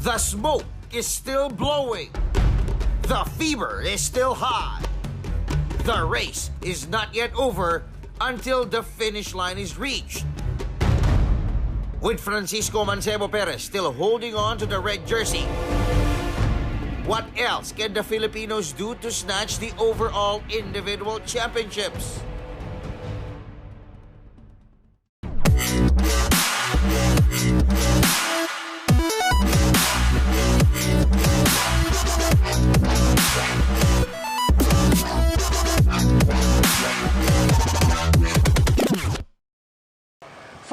The smoke is still blowing. The fever is still high. The race is not yet over until the finish line is reached. With Francisco Mancebo Perez still holding on to the red jersey, what else can the Filipinos do to snatch the overall individual championships?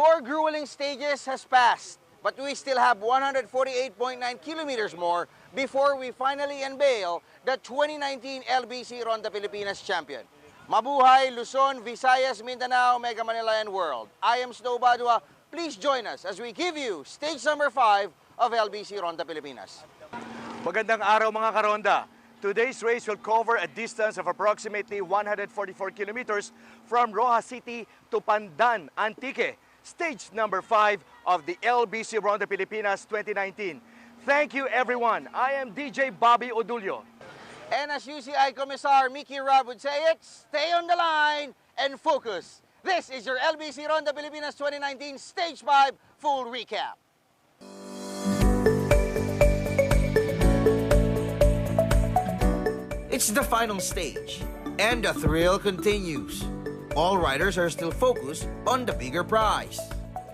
Four grueling stages has passed, but we still have 148.9 kilometers more before we finally unveil the 2019 LBC Ronda Pilipinas champion. Mabuhay, Luzon, Visayas, Mindanao, Mega Manila, and World. I am Snow Badua. Please join us as we give you stage number 5 of LBC Ronda Pilipinas. Magandang araw mga karonda. Today's race will cover a distance of approximately 144 kilometers from Rojas City to Pandan, Antique. Stage number 5 of the LBC Ronda Pilipinas 2019. Thank you everyone. I am DJ Bobby Odulio. And as UCI Commissar Mickey Rob would say it, stay on the line and focus. This is your LBC Ronda Pilipinas 2019 Stage 5 full recap. It's the final stage, and the thrill continues. All riders are still focused on the bigger prize.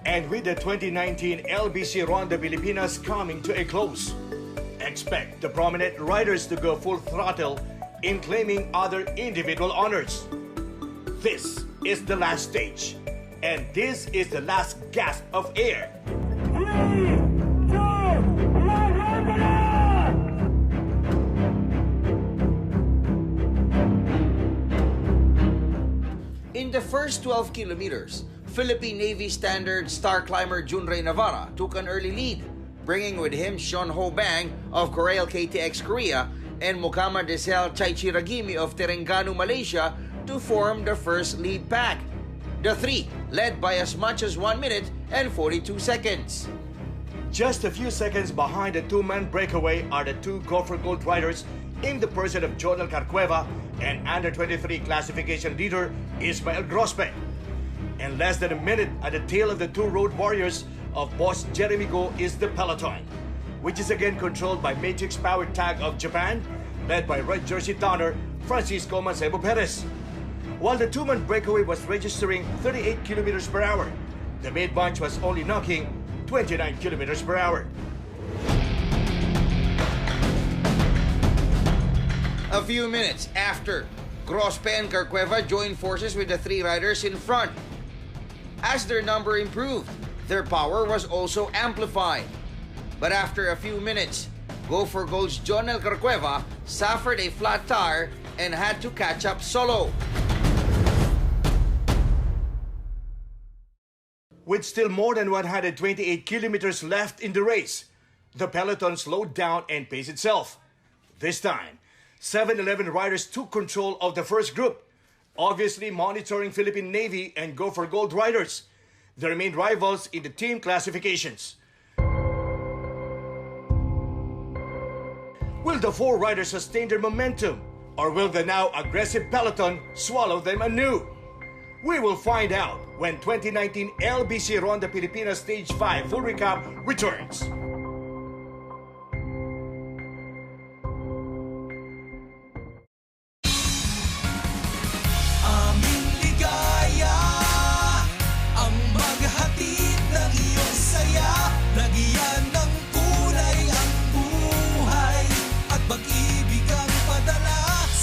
And with the 2019 LBC Ronda Pilipinas coming to a close, expect the prominent riders to go full throttle in claiming other individual honors. This is the last stage, and this is the last gasp of air. In the first 12 kilometers, Philippine Navy Standard star climber Junrei Navarra took an early lead, bringing with him Sean Ho Bang of Corail KTX Korea and Mukama Desel Chaichiragimi of Terengganu, Malaysia to form the first lead pack. The three led by as much as 1 minute and 42 seconds. Just a few seconds behind the two-man breakaway are the two Go for Gold riders in the person of Jonel Carcueva and under-23 classification leader Ismael Grospe. In less than a minute at the tail of the two road warriors of boss Jeremy Go is the peloton, which is again controlled by Matrix Power Tag of Japan, led by red jersey donor Francisco Mancebo Perez. While the two-man breakaway was registering 38 kilometers per hour, the main bunch was only knocking 29 kilometers per hour. A few minutes after, Grospe and Carcueva joined forces with the three riders in front. As their number improved, their power was also amplified. But after a few minutes, Go for Gold's Jonel Carcueva suffered a flat tire and had to catch up solo. With still more than 128 kilometers left in the race, the peloton slowed down and paced itself. This time, 7-Eleven riders took control of the first group, obviously monitoring Philippine Navy and Go for Gold riders, their main rivals in the team classifications. Will the four riders sustain their momentum, or will the now aggressive peloton swallow them anew? We will find out when 2019 LBC Ronda Pilipinas Stage 5 full recap returns.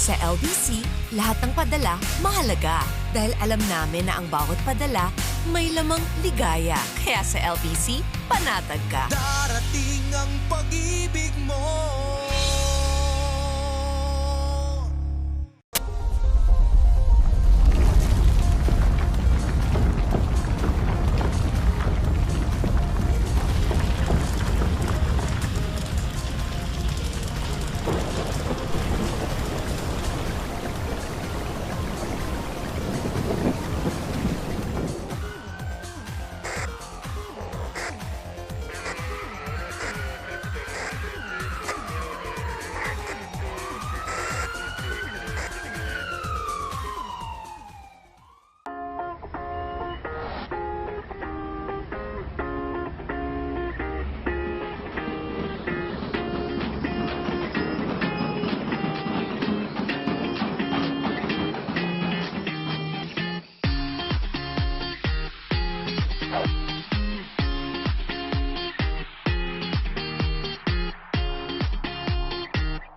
Sa LBC, lahat ng padala mahalaga dahil alam namin na ang bawat padala may lamang ligaya. Kaya sa LBC, panatag ka. Darating ang pag-ibig mo.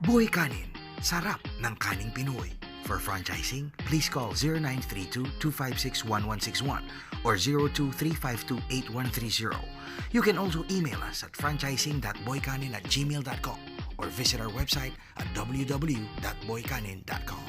Boy Kanin, sarap ng kaning Pinoy. For franchising, please call 0932-256-1161 or 02-352-8130. You can also email us at franchising.boykanin@gmail.com or visit our website at www.boykanin.com.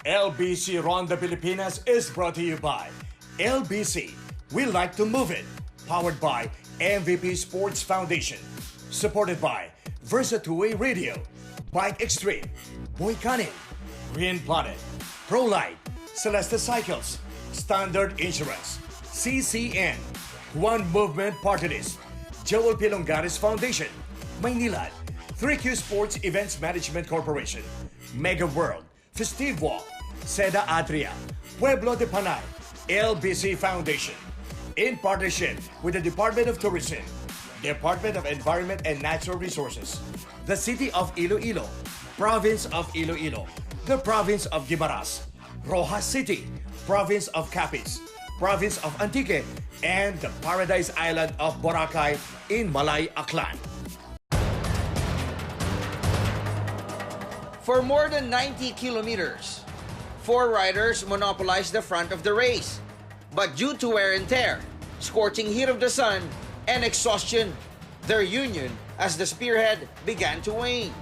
LBC Ronda Pilipinas is brought to you by LBC. We like to move it. Powered by MVP Sports Foundation. Supported by Versa Two-Way Radio, Bike Extreme, Boy Kanin, Green Planet, ProLight, Celeste Cycles, Standard Insurance, CCN, One Movement Party List, Joel Pilongares Foundation, Maynilad, 3Q Sports Events Management Corporation, Mega World, Festive Walk, Seda Adria, Pueblo de Panay, LBC Foundation. In partnership with the Department of Tourism, Department of Environment and Natural Resources, the City of Iloilo, Province of Iloilo, the Province of Guimaras, Rojas City, Province of Capiz, Province of Antique, and the Paradise Island of Boracay in Malay Aklan. For more than 90 kilometers, 4 riders monopolized the front of the race. But due to wear and tear, scorching heat of the sun, and exhaustion, their union as the spearhead began to wane.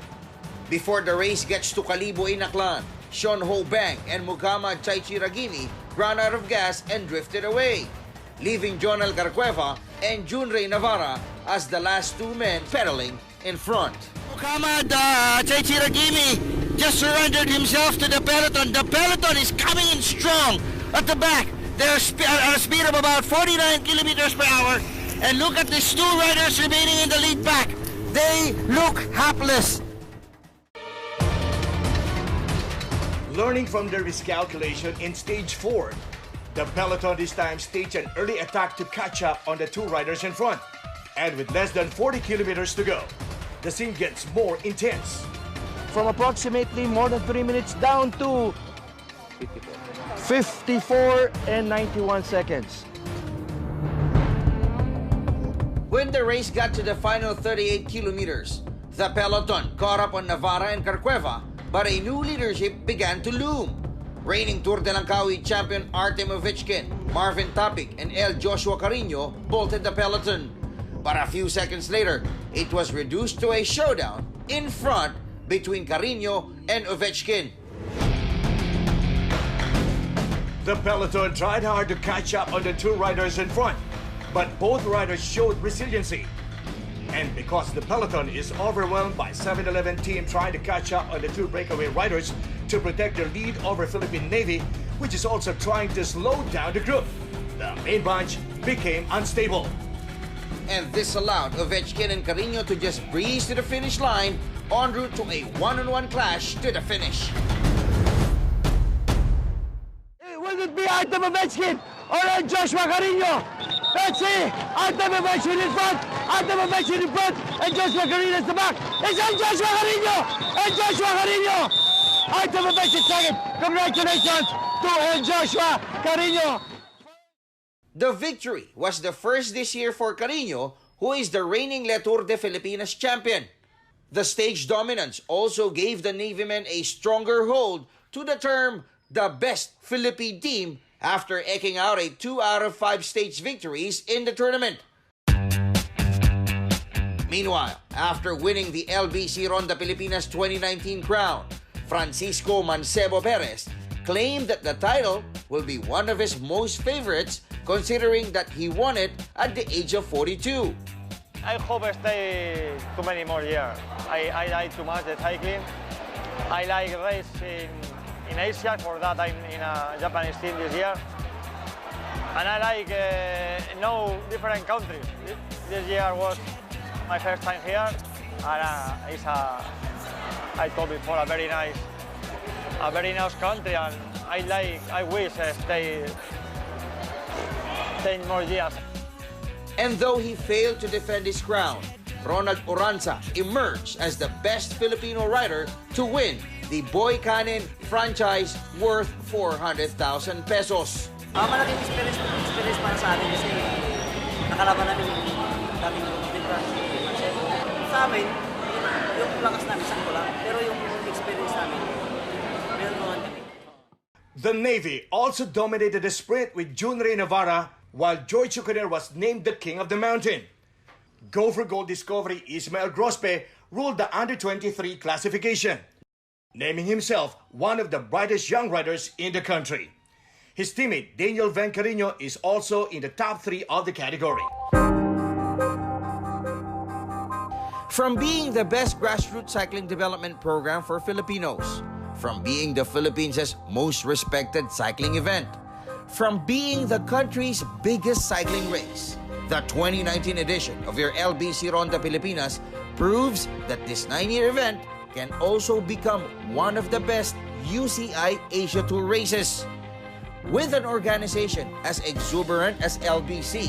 Before the race gets to Kalibo in Aklan, Sean Ho Bang and Muhammad Chaichi Ragimi ran out of gas and drifted away, leaving Jonel Carcueva and Junrey Navarra as the last 2 men pedaling in front. Muhammad Chaichi Ragimi just surrendered himself to the peloton. The peloton is coming in strong at the back. They're at a speed of about 49 kilometers per hour. And look at these 2 riders remaining in the lead pack. They look hapless. Learning from their miscalculation in stage 4, the peloton this time staged an early attack to catch up on the 2 riders in front. And with less than 40 kilometers to go, the scene gets more intense. From approximately more than 3 minutes down to 54 and 91 seconds. When the race got to the final 38 kilometers, the peloton caught up on Navarra and Carcueva, but a new leadership began to loom. Reigning Tour de Langkawi champion Artem Ovechkin, Marvin Tapik, and El Joshua Carino bolted the peloton. But a few seconds later, it was reduced to a showdown in front between Carino and Ovechkin. The peloton tried hard to catch up on the 2 riders in front, but both riders showed resiliency. And because the peloton is overwhelmed by 7-Eleven team trying to catch up on the 2 breakaway riders to protect their lead over Philippine Navy, which is also trying to slow down the group, the main bunch became unstable. And this allowed Ovechkin and Carino to just breeze to the finish line en route to a one-on-one clash to the finish. Will it be Artem Ovechkin or Joshua Carino? Let's see! Artem Ovechkin in front! Artem Ovechkin in front! And Joshua Carino is the back! It's Joshua Carino! And Joshua Carino! Artem Ovechkin second! Congratulations to Joshua Carino! The victory was the first this year for Carino, who is the reigning Le Tour de Filipinas champion. The stage dominance also gave the Navymen a stronger hold to the term the best Philippine team after eking out a 2 out of 5 stage victories in the tournament. Meanwhile, after winning the LBC Ronda Pilipinas 2019 crown, Francisco Mancebo Perez claimed that the title will be one of his most favorites considering that he won it at the age of 42. I hope I stay too many more years. I like too much the cycling. I like racing in Asia, for that I'm in a Japanese team this year. And I like know different countries. This year was my first time here, and it's I told before, a very nice country, and I wish stay 10 more years. And though he failed to defend his crown, Ronald Oranza emerged as the best Filipino rider to win the Boy Kanin franchise worth 400,000 pesos. Malaking experience para sa amin kasi nakalaban namin yung dating Francis Mancebo. Sa amin, yung lakas namin, sakto lang. Pero yung experience namin, meron naman kami. The Navy also dominated the sprint with Junrey Navarra, while George Chukaner was named the king of the mountain. Gopher Gold discovery Ismael Grospe ruled the under-23 classification, naming himself one of the brightest young riders in the country. His teammate Daniel Vencarino is also in the top 3 of the category. From being the best grassroots cycling development program for Filipinos, from being the Philippines' most respected cycling event, from being the country's biggest cycling race, the 2019 edition of your LBC Ronda Pilipinas proves that this 9-year event can also become one of the best UCI Asia Tour races. With an organization as exuberant as LBC,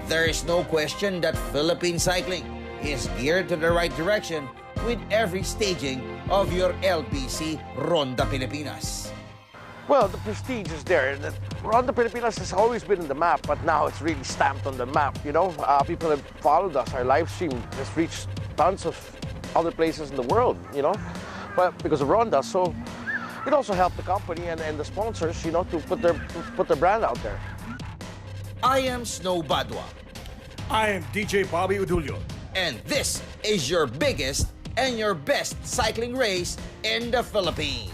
there is no question that Philippine cycling is geared to the right direction with every staging of your LBC Ronda Pilipinas. Well, the prestige is there. The Ronda Pilipinas has always been in the map, but now it's really stamped on the map. You know, people have followed us. Our live stream has reached tons of other places in the world, you know, but because of Ronda. So it also helped the company and the sponsors, you know, to put their brand out there. I am Snow Badwa. I am DJ Bobby Udulio. And this is your biggest and your best cycling race in the Philippines.